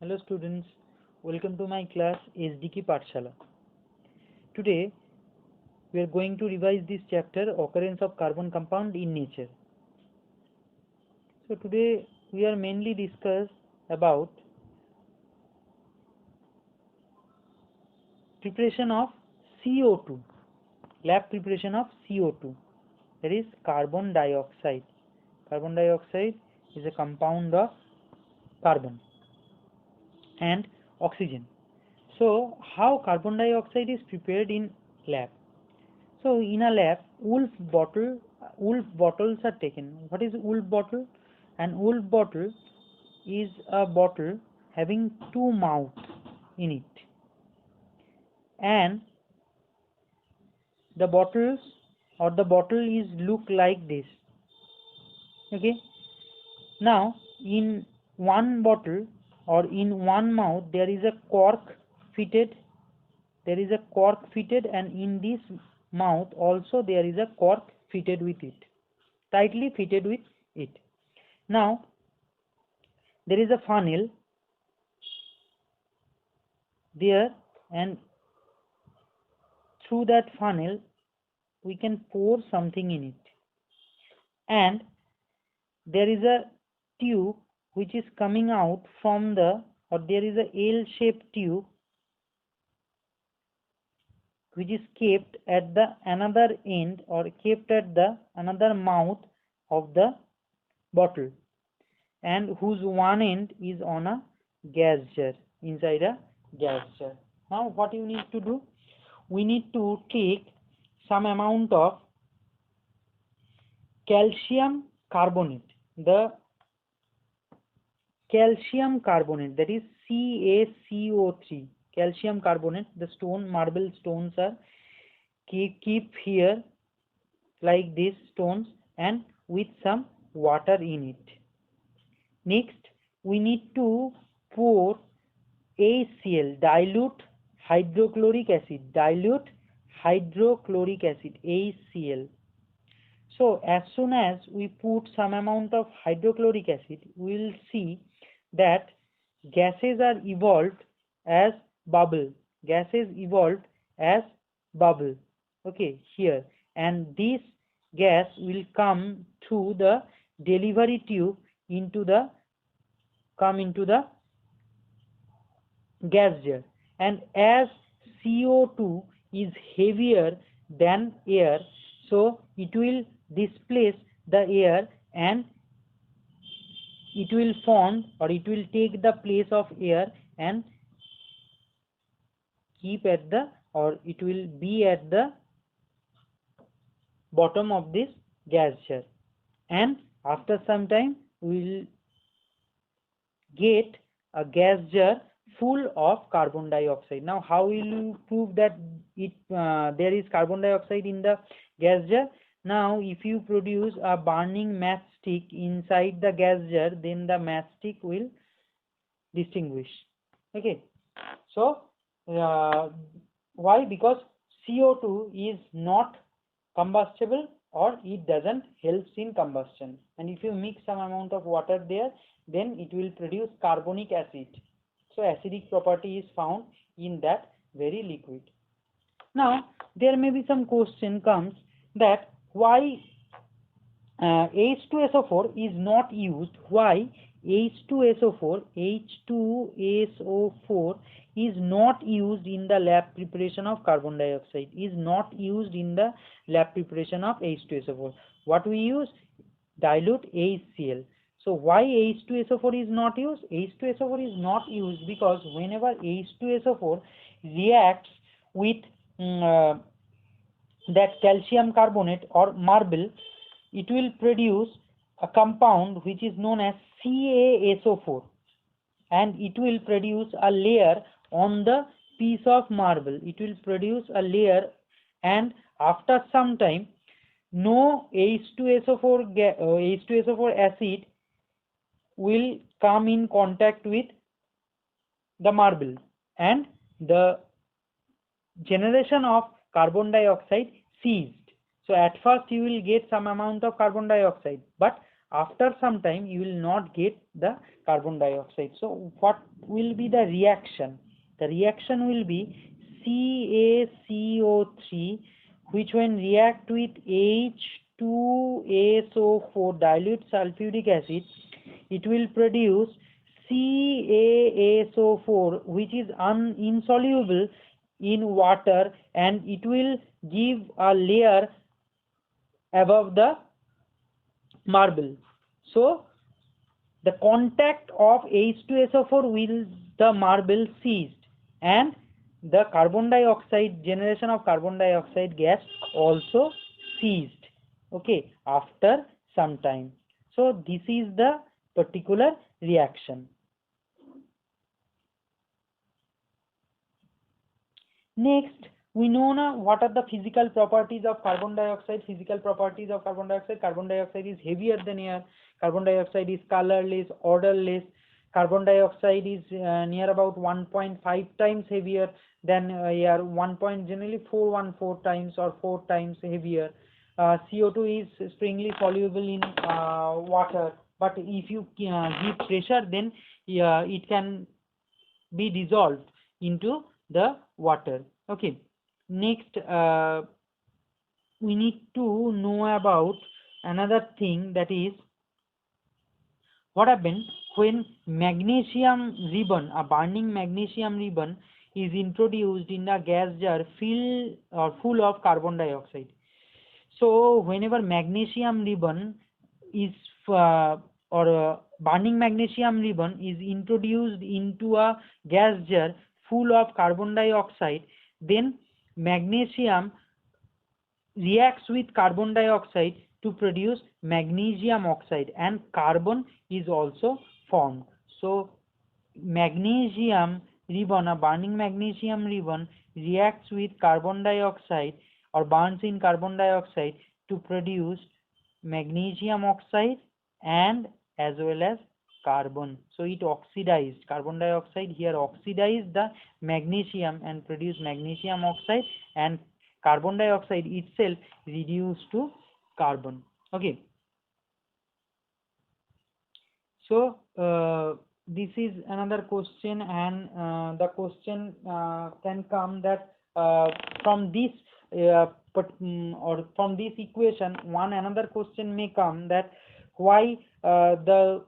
Hello students, welcome to my class SDK Pathshala. Today we are going to revise this chapter, occurrence of carbon compound in nature. So today we are mainly discuss about preparation of CO2, lab preparation of CO2, that is carbon dioxide. Carbon dioxide is a compound of carbon and oxygen. So how carbon dioxide is prepared in lab? So in a lab, wolf bottles are taken. What is wolf bottle? An wolf bottle is a bottle having two mouths in it, and the bottle is look like this. Okay. Now in one bottle or in one mouth there is a cork fitted. There is a cork fitted, and in this mouth also there is a cork fitted with it, tightly fitted with it. Now there is a funnel there, and through that funnel we can pour something in it, and there is a tube which is coming out from there is a L-shaped tube which is kept at the another end or kept at the another mouth of the bottle, and whose one end is on a gas jar, inside a gas jar. Now what you need to do? We need to take some amount of calcium carbonate. The calcium carbonate, that is CaCO3, calcium carbonate. The marble stones are keep here like these stones, and with some water in it. Next we need to pour HCl, dilute hydrochloric acid, HCl. So as soon as we put some amount of hydrochloric acid, we will see that gases are evolved as bubble. Okay, here, and this gas will come through the delivery tube into the gas jar, and as CO2 is heavier than air, so it will displace the air, and it will form, or it will take the place of air and keep at the, or it will be at the bottom of this gas jar, and after some time we will get a gas jar full of carbon dioxide. Now how will you prove that there is carbon dioxide in the gas jar? Now if you produce a burning matchstick inside the gas jar, then the matchstick will distinguish. Okay, so why? Because CO2 is not combustible, or it doesn't help in combustion, and if you mix some amount of water there, then it will produce carbonic acid. So acidic property is found in that very liquid. Now there may be some question comes that why H2SO4 is not used. Why H2SO4 is not used in the lab preparation of carbon dioxide, is not used in the lab preparation of H2SO4. What we use? Dilute HCl. So why H2SO4 is not used? H2SO4 is not used because whenever H2SO4 reacts with that calcium carbonate or marble, it will produce a compound which is known as CaSO4, and it will produce a layer on the piece of marble. It will produce a layer, and after some time no H2SO4 acid will come in contact with the marble, and the generation of carbon dioxide ceased. So at first you will get some amount of carbon dioxide, but after some time you will not get the carbon dioxide. So what will be the reaction? The reaction will be CaCO3, which when react with H2SO4 dilute sulfuric acid, it will produce CaSO4, which is insoluble in water, and it will give a layer above the marble. So the contact of H2SO4 with the marble ceased, and the carbon dioxide generation of carbon dioxide gas also ceased, okay, after some time. So this is the particular reaction. Next, we know now what are the physical properties of carbon dioxide. Physical properties of carbon dioxide: carbon dioxide is heavier than air, carbon dioxide is colorless, odorless, carbon dioxide is near about 1.5 times heavier than air, generally 414 times or 4 times heavier. CO2 is springly soluble in water, but if you give pressure, then it can be dissolved into the water. Okay. Next, we need to know about another thing, that is what happens when magnesium ribbon, a burning magnesium ribbon, is introduced in a gas jar filled or full of carbon dioxide. So whenever magnesium ribbon is burning magnesium ribbon is introduced into a gas jar full of carbon dioxide, then magnesium reacts with carbon dioxide to produce magnesium oxide, and carbon is also formed. So magnesium ribbon, a burning magnesium ribbon, reacts with carbon dioxide or burns in carbon dioxide to produce magnesium oxide and as well as carbon. So it oxidized, carbon dioxide here oxidized the magnesium and produced magnesium oxide, and carbon dioxide itself reduced to carbon. Okay. So this is another question, and the question can come that from this or from this equation, another question may come that why the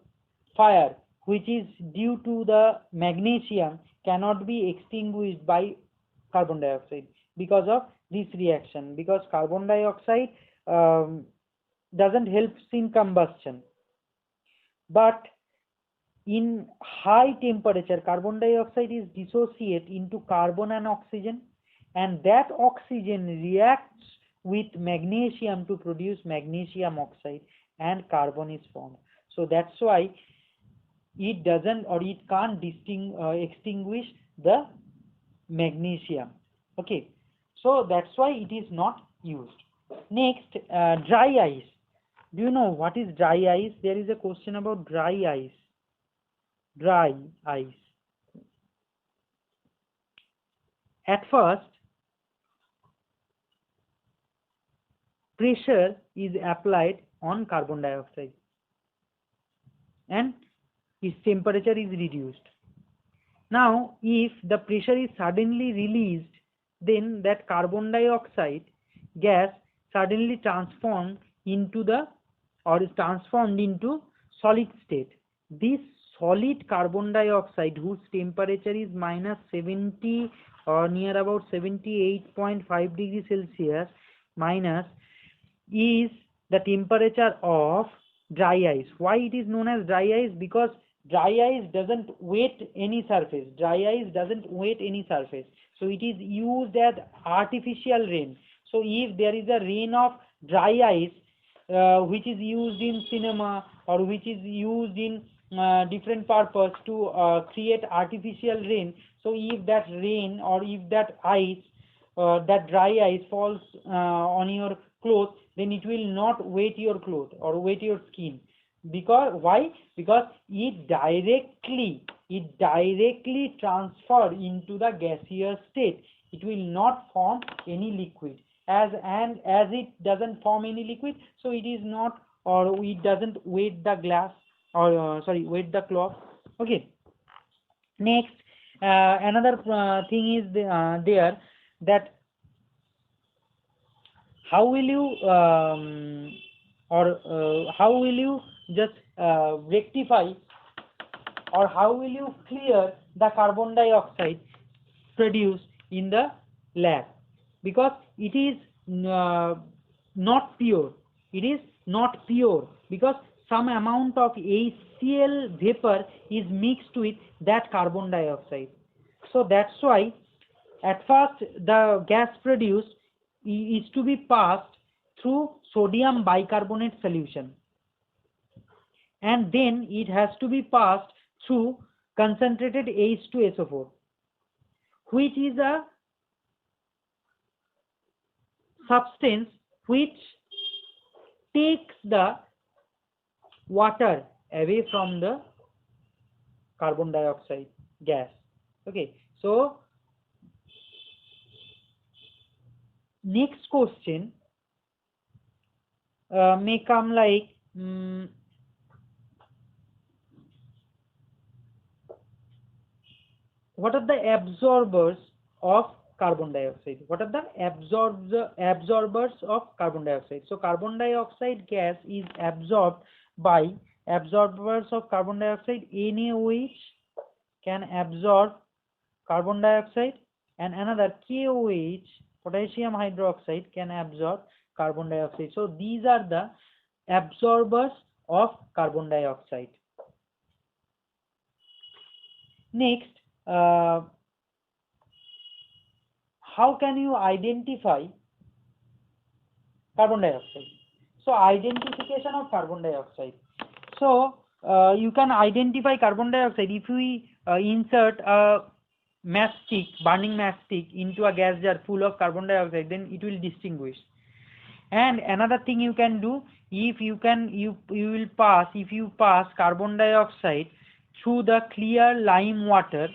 fire which is due to the magnesium cannot be extinguished by carbon dioxide because of this reaction, because carbon dioxide doesn't help in combustion, but in high temperature carbon dioxide is dissociated into carbon and oxygen, and that oxygen reacts with magnesium to produce magnesium oxide, and carbon is formed. So that's why it doesn't, or it can't extinguish the magnesium. Okay, so that's why it is not used. Next, dry ice. Do you know what is dry ice? There is a question about dry ice. Dry ice. At first, pressure is applied on carbon dioxide and its temperature is reduced. Now, if the pressure is suddenly released, then that carbon dioxide gas suddenly transformed into solid state. This solid carbon dioxide, whose temperature is -70 or near about 78.5 degrees Celsius minus, is the temperature of dry ice. Why it is known as dry ice? Because dry ice doesn't wet any surface. Dry ice doesn't wet any surface. So it is used as artificial rain. So if there is a rain of dry ice which is used in cinema or which is used in different purpose to create artificial rain, so if that rain or if that ice, that dry ice falls on your clothes, then it will not wet your clothes or wet your skin. Because why? Because it directly transfer into the gaseous state. It will not form any liquid. As it doesn't form any liquid, so it is not or it doesn't wet the glass, or wet the cloth. Okay. Next, another thing is there, that how will you how will you just rectify, or how will you clear the carbon dioxide produced in the lab? Because it is not pure. It is not pure because some amount of HCl vapor is mixed with that carbon dioxide. So that's why at first the gas produced is to be passed through sodium bicarbonate solution, and then it has to be passed through concentrated H2SO4, which is a substance which takes the water away from the carbon dioxide gas. Okay, so next question may come like, what are the absorbers of carbon dioxide? What are the absorbers of carbon dioxide? So carbon dioxide gas is absorbed by absorbers of carbon dioxide. NaOH can absorb carbon dioxide, and another KOH, potassium hydroxide, can absorb carbon dioxide. So these are the absorbers of carbon dioxide. Next, how can you identify carbon dioxide? So identification of carbon dioxide. So you can identify carbon dioxide if we insert a matchstick, burning matchstick, into a gas jar full of carbon dioxide, then it will distinguish. And another thing you can do, if you pass carbon dioxide through the clear lime water,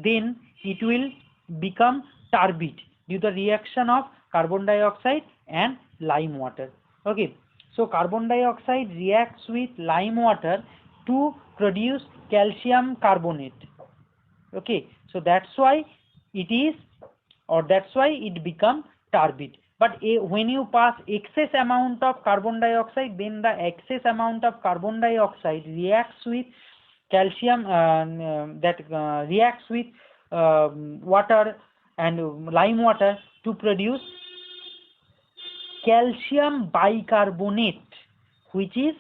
then it will become turbid due to the reaction of carbon dioxide and lime water. Okay, so carbon dioxide reacts with lime water to produce calcium carbonate. Okay, so that's why it becomes turbid. But when you pass excess amount of carbon dioxide, then the excess amount of carbon dioxide reacts with calcium, reacts with water and lime water to produce calcium bicarbonate, which is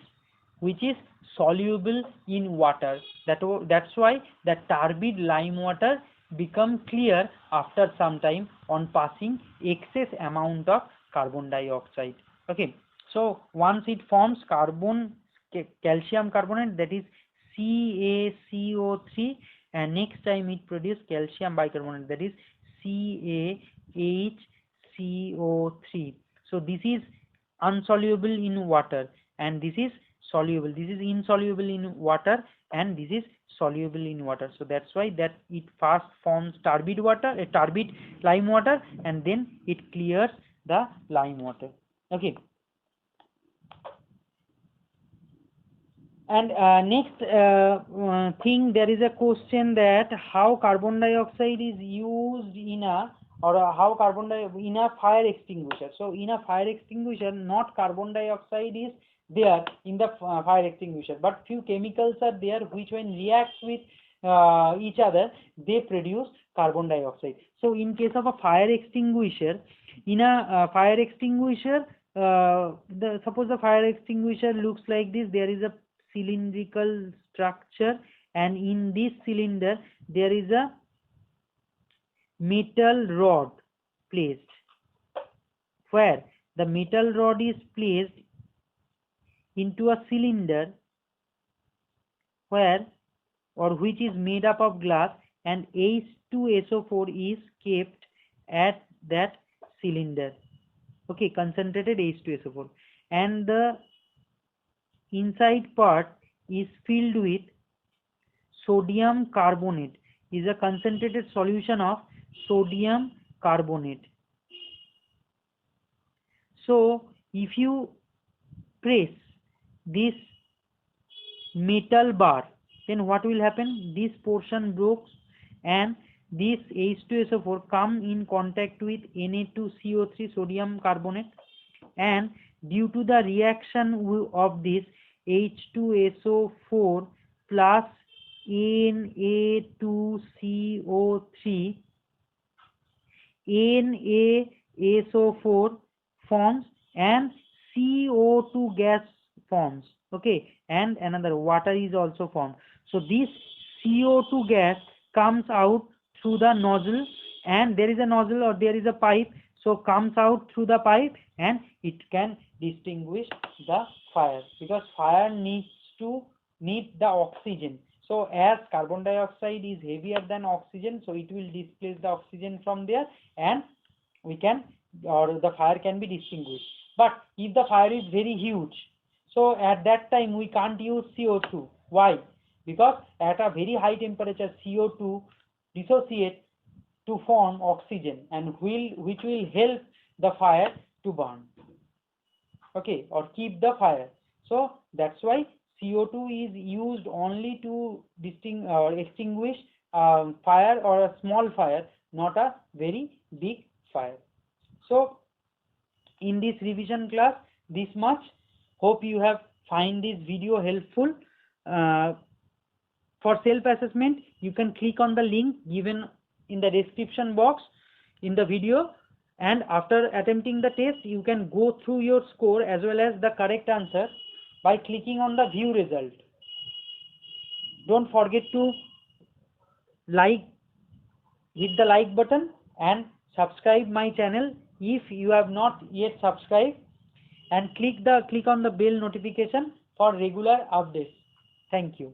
soluble in water. That's why the turbid lime water become clear after some time on passing excess amount of carbon dioxide. Okay, so once it forms calcium carbonate, that is CaCO3, and next time it produces calcium bicarbonate, that is CaHCO3. So this is insoluble in water, and this is soluble. This is insoluble in water, and this is soluble in water. So that's why that it first forms turbid lime water, and then it clears the lime water. Okay. And next thing, there is a question that how carbon dioxide is used in a fire extinguisher. So in a fire extinguisher, not carbon dioxide is there in the fire extinguisher, but few chemicals are there which, when reacts with each other, they produce carbon dioxide. So in case of a fire extinguisher, suppose the fire extinguisher looks like this. There is a cylindrical structure, and in this cylinder there is a metal rod placed, where the metal rod is placed into a cylinder which is made up of glass, and H2SO4 is kept at that cylinder. Okay, concentrated H2SO4, and the inside part is filled with sodium carbonate, is a concentrated solution of sodium carbonate. So if you press this metal bar, then what will happen? This portion breaks and this H2SO4 come in contact with Na2CO3 sodium carbonate, and due to the reaction of this H2SO4 plus Na2CO3, NaSO4 forms and CO2 gas forms, okay, and another water is also formed. So this CO2 gas comes out through the nozzle, and there is a nozzle or there is a pipe, so comes out through the pipe and it can distinguish the fire, because fire needs the oxygen. So as carbon dioxide is heavier than oxygen, so it will displace the oxygen from there and the fire can be distinguished. But if the fire is very huge, so at that time we can't use CO2. Why? Because at a very high temperature CO2 dissociates to form oxygen, and which will help the fire to burn, okay, or keep the fire. So that's why CO2 is used only to extinguish fire or a small fire, not a very big fire. So in this revision class, this much. Hope you have find this video helpful. For self-assessment, you can click on the link given in the description box in the video, and after attempting the test, you can go through your score as well as the correct answer by clicking on the view result. Don't forget to hit the like button and subscribe my channel if you have not yet subscribed, and click on the bell notification for regular updates. Thank you.